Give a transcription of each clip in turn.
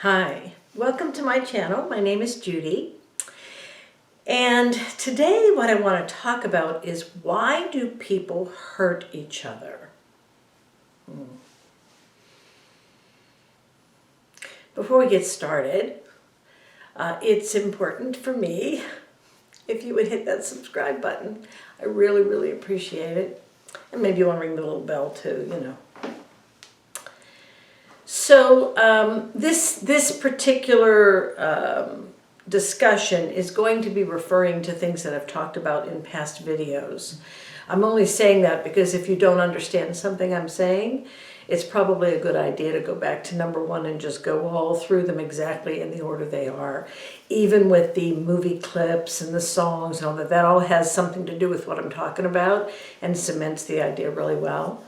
Hi, welcome to my channel. My name is Judy. And today what I want to talk about is why do people hurt each other? Before we get started, it's important for me if you would hit that subscribe button. I really appreciate it. And maybe you want to ring the little bell too, you know. So this particular discussion is going to be referring to things that I've talked about in past videos. I'm only saying that because if you don't understand something I'm saying, it's probably a good idea to go back to number one and just go all through them exactly in the order they are. Even with the movie clips and the songs and all that, that all has something to do with what I'm talking about and cements the idea really well.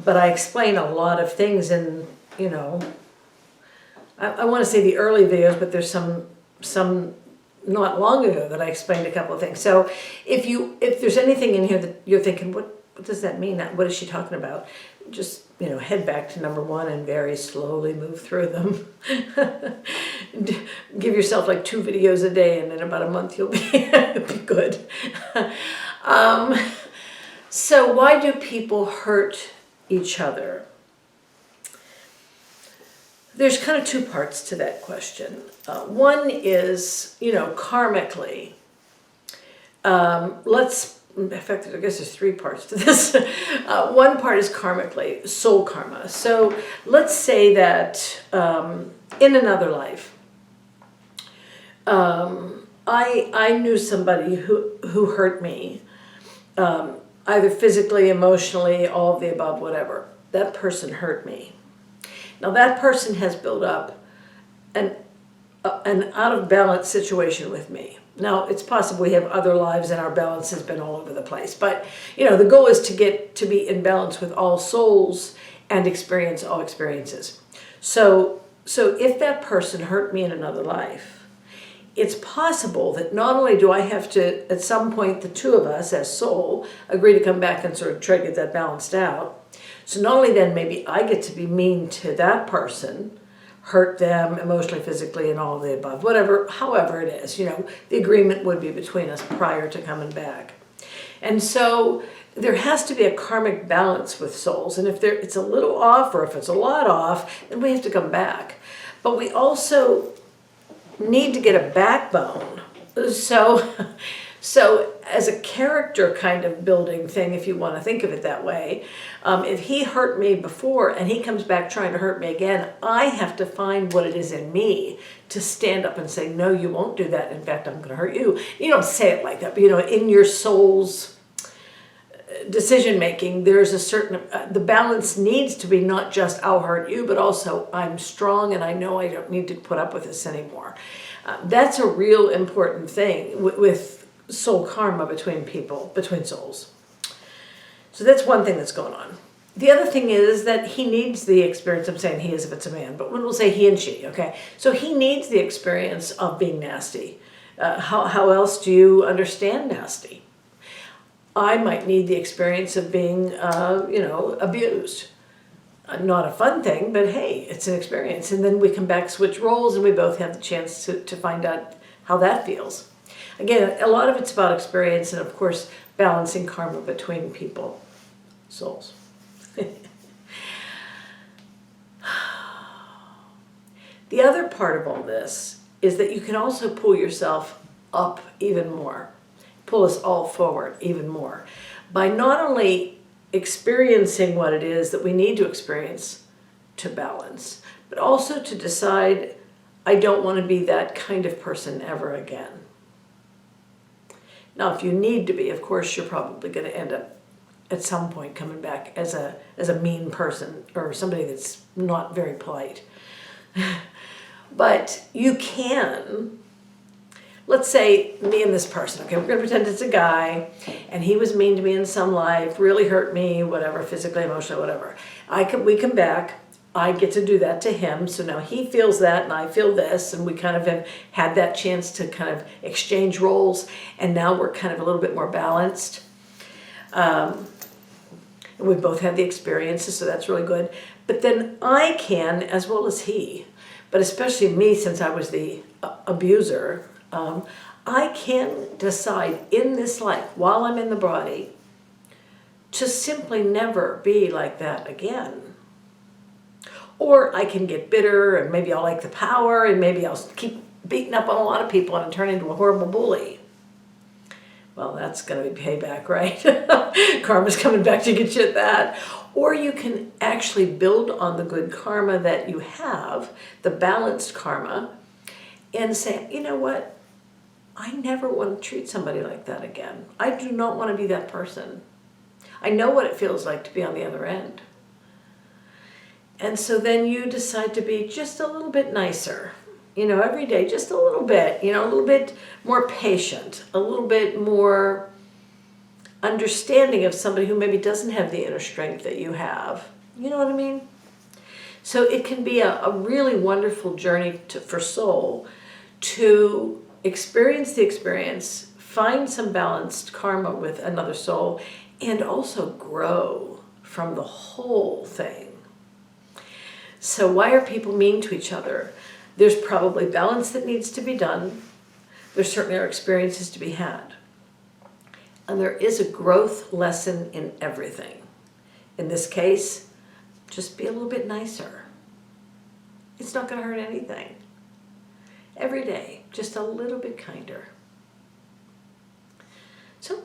But I explain a lot of things in, you know, I want to say the early videos, but there's some not long ago that I explained a couple of things. So if there's anything in here that you're thinking, what does that mean? What is she talking about? Just, you know, head back to number one and very slowly move through them. Give yourself like 2 videos a day, and in about a month you'll be good. So why do people hurt each other? There's kind of 2 parts to that question. One is, you know, karmically. In fact, I guess there's 3 parts to this. One part is karmically, soul karma. So let's say that in another life, I knew somebody who hurt me, either physically, emotionally, all of the above, whatever. That person hurt me. Now that person has built up an out of balance situation with me. Now it's possible we have other lives and our balance has been all over the place, but you know, the goal is to get to be in balance with all souls and experience all experiences. So if that person hurt me in another life, it's possible that not only do I have to, at some point, the 2 of us as soul agree to come back and sort of try to get that balanced out. So not only then maybe I get to be mean to that person, hurt them emotionally, physically, and all of the above, whatever, however it is, you know, the agreement would be between us prior to coming back. And so there has to be a karmic balance with souls. And if it's a little off or if it's a lot off, then we have to come back. But we also need to get a backbone. So as a character kind of building thing, if you want to think of it that way, if he hurt me before and he comes back trying to hurt me again, I have to find what it is in me to stand up and say, no, you won't do that. In fact, I'm going to hurt you. You don't say it like that, but you know, in your soul's decision making, there's a certain, the balance needs to be not just I'll hurt you, but also I'm strong and I know I don't need to put up with this anymore. That's a real important thing with soul karma between people, between souls. So that's one thing that's going on. The other thing is that he needs the experience. I'm saying he is if it's a man, but we'll say he and she, okay? So he needs the experience of being nasty. How else do you understand nasty? I might need the experience of being, you know, abused. Not a fun thing, but hey, it's an experience. And then we come back, switch roles, and we both have the chance to find out how that feels. Again, a lot of it's about experience and, of course, balancing karma between people, souls. The other part of all this is that you can also pull yourself up even more, pull us all forward even more, by not only experiencing what it is that we need to experience to balance, but also to decide, I don't want to be that kind of person ever again. Now, if you need to be, of course, you're probably going to end up at some point coming back as a mean person or somebody that's not very polite. But you can, let's say me and this person, okay, we're going to pretend it's a guy, and he was mean to me in some life, really hurt me, whatever, physically, emotionally, whatever. We come back, I get to do that to him, so now he feels that and I feel this, and we kind of have had that chance to kind of exchange roles, and now we're kind of a little bit more balanced. And we both had the experiences, so that's really good. But then I can, as well as he, but especially me, since I was the abuser, I can decide in this life, while I'm in the body, to simply never be like that again. Or I can get bitter, and maybe I'll like the power, and maybe I'll keep beating up on a lot of people and turn into a horrible bully. Well, that's going to be payback, right? Karma's coming back to get you at that. Or you can actually build on the good karma that you have, the balanced karma, and say, you know what? I never want to treat somebody like that again. I do not want to be that person. I know what it feels like to be on the other end. And so then you decide to be just a little bit nicer, every day, just a little bit, a little bit more patient, a little bit more understanding of somebody who maybe doesn't have the inner strength that you have. You know what I mean? So it can be a really wonderful journey for soul to experience the experience, find some balanced karma with another soul, and also grow from the whole thing. So why are people mean to each other? There's probably balance that needs to be done. There certainly are experiences to be had. And there is a growth lesson in everything. In this case, just be a little bit nicer. It's not going to hurt anything. Every day, just a little bit kinder. So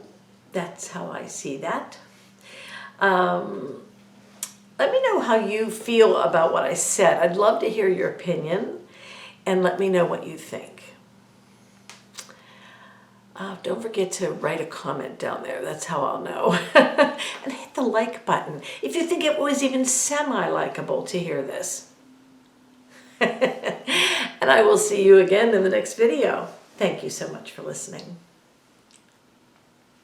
that's how I see that. Let me know how you feel about what I said. I'd love to hear your opinion, and let me know what you think. Don't forget to write a comment down there. That's how I'll know. And hit the like button if you think it was even semi-likable to hear this. And I will see you again in the next video. Thank you so much for listening.